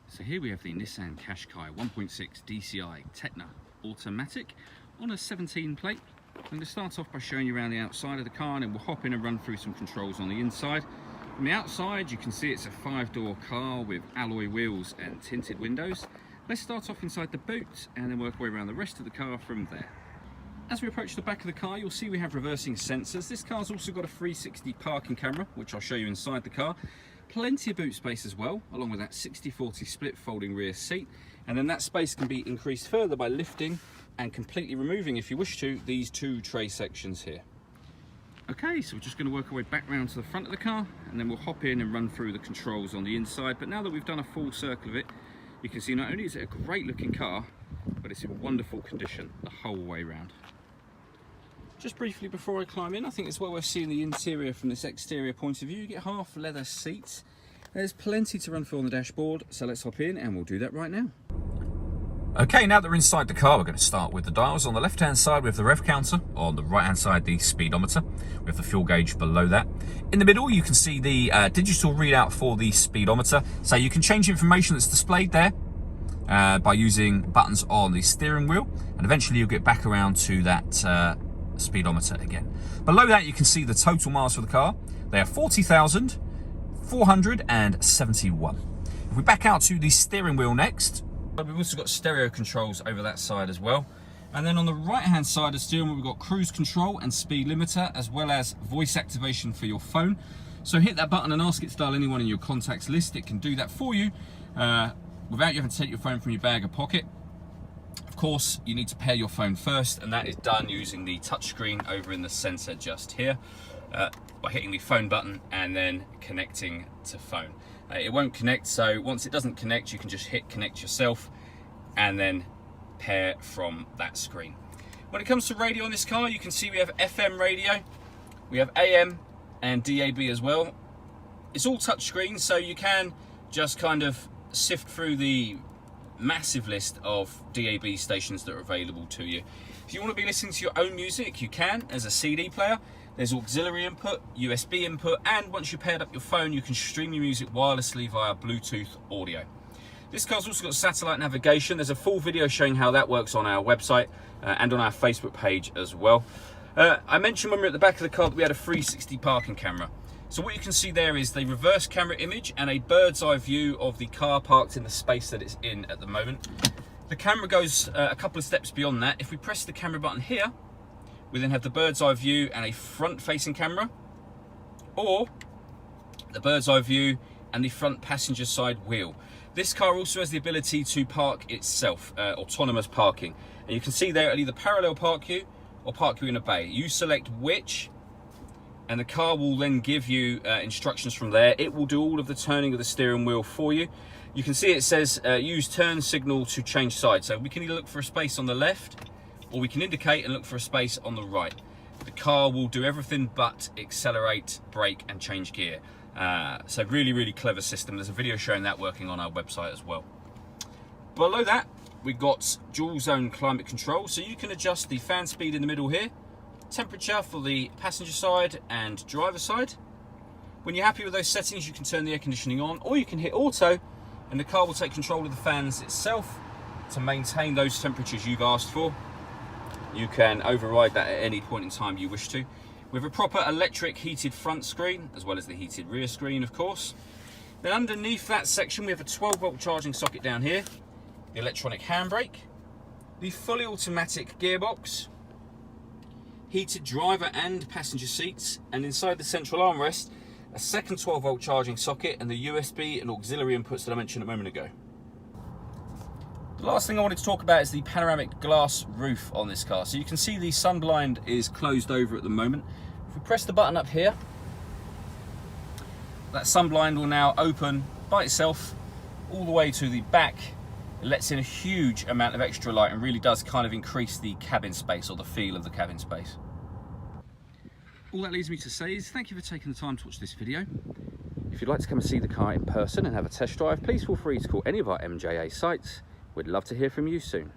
So here we have the Nissan Qashqai 1.6 DCI Techno automatic on a 17 plate. I'm going to start off by showing you around the outside of the car, and then we'll hop in and run through some controls on the inside. From the outside you can see it's a 5-door car with alloy wheels and tinted windows. Let's start off inside the boot and then work our way around the rest of the car from there. As we approach the back of the car, you'll see we have reversing sensors. This car's also got a 360 parking camera, which I'll show you inside the car. Plenty of boot space as well, along with that 60/40 split folding rear seat. And then that space can be increased further by lifting and completely removing, if you wish to, these two tray sections here. Okay, so we're just going to work our way back round to the front of the car, and then we'll hop in and run through the controls on the inside. But now that we've done a full circle of it, you can see not only is it a great looking car, but it's in wonderful condition the whole way round. Just briefly before I climb in, I think it's well worth seeing the interior from this exterior point of view. You get half leather seats. There's plenty to run through on the dashboard, so let's hop in and we'll do that right now. Okay, now that we're inside the car, we're going to start with the dials. On the left hand side we have the rev counter, on the right hand side the speedometer. We have the fuel gauge below that. In the middle you can see the digital readout for the speedometer, so you can change information that's displayed there by using buttons on the steering wheel, and eventually you'll get back around to that speedometer again. Below that you can see the total miles for the car. They are 40,471. If we back out to the steering wheel next, we've also got stereo controls over that side as well. And then on the right hand side of the steering wheel we've got cruise control and speed limiter, as well as voice activation for your phone. So hit that button and ask it to dial anyone in your contacts list. It can do that for you without you having to take your phone from your bag or pocket. Of course, you need to pair your phone first, and that is done using the touchscreen over in the center just here by hitting the phone button and then connecting to phone. It won't connect, so once it doesn't connect, you can just hit connect yourself and then pair from that screen. When it comes to radio on this car, you can see we have FM radio, we have AM and DAB as well. It's all touchscreen, so you can just kind of sift through the massive list of DAB stations that are available to you. If you want to be listening to your own music, you can as a CD player. There's auxiliary input, USB input, and once you paired up your phone, you can stream your music wirelessly via Bluetooth audio. This car's also got satellite navigation. There's a full video showing how that works on our website and on our Facebook page as well. I mentioned when we were at the back of the car that we had a 360 parking camera. So what you can see there is the reverse camera image and a bird's eye view of the car parked in the space that it's in at the moment. The camera goes a couple of steps beyond that. If we press the camera button here, we then have the bird's eye view and a front facing camera, or the bird's eye view and the front passenger side wheel. This car also has the ability to park itself, autonomous parking. And you can see there it'll either parallel park you or park you in a bay. You select which, and the car will then give you instructions from there. It will do all of the turning of the steering wheel for you. You can see it says use turn signal to change side. So we can either look for a space on the left, or we can indicate and look for a space on the right. The car will do everything but accelerate, brake and change gear. So really, really clever system. There's a video showing that working on our website as well. Below that, we've got dual zone climate control. So you can adjust the fan speed in the middle here, temperature for the passenger side and driver side. When you're happy with those settings, you can turn the air conditioning on, or you can hit auto and the car will take control of the fans itself to maintain those temperatures you've asked for. You can override that at any point in time you wish to. We have a proper electric heated front screen, as well as the heated rear screen, of course. Then underneath that section we have a 12-volt charging socket down here, the electronic handbrake, the fully automatic gearbox, heated driver and passenger seats, and inside the central armrest, a second 12-volt charging socket and the USB and auxiliary inputs that I mentioned a moment ago. The last thing I wanted to talk about is the panoramic glass roof on this car. So you can see the sun blind is closed over at the moment. If we press the button up here, that sun blind will now open by itself all the way to the back. It lets in a huge amount of extra light and really does kind of increase the cabin space, or the feel of the cabin space. All that leaves me to say is thank you for taking the time to watch this video. If you'd like to come and see the car in person and have a test drive, please feel free to call any of our MJA sites. We'd love to hear from you soon.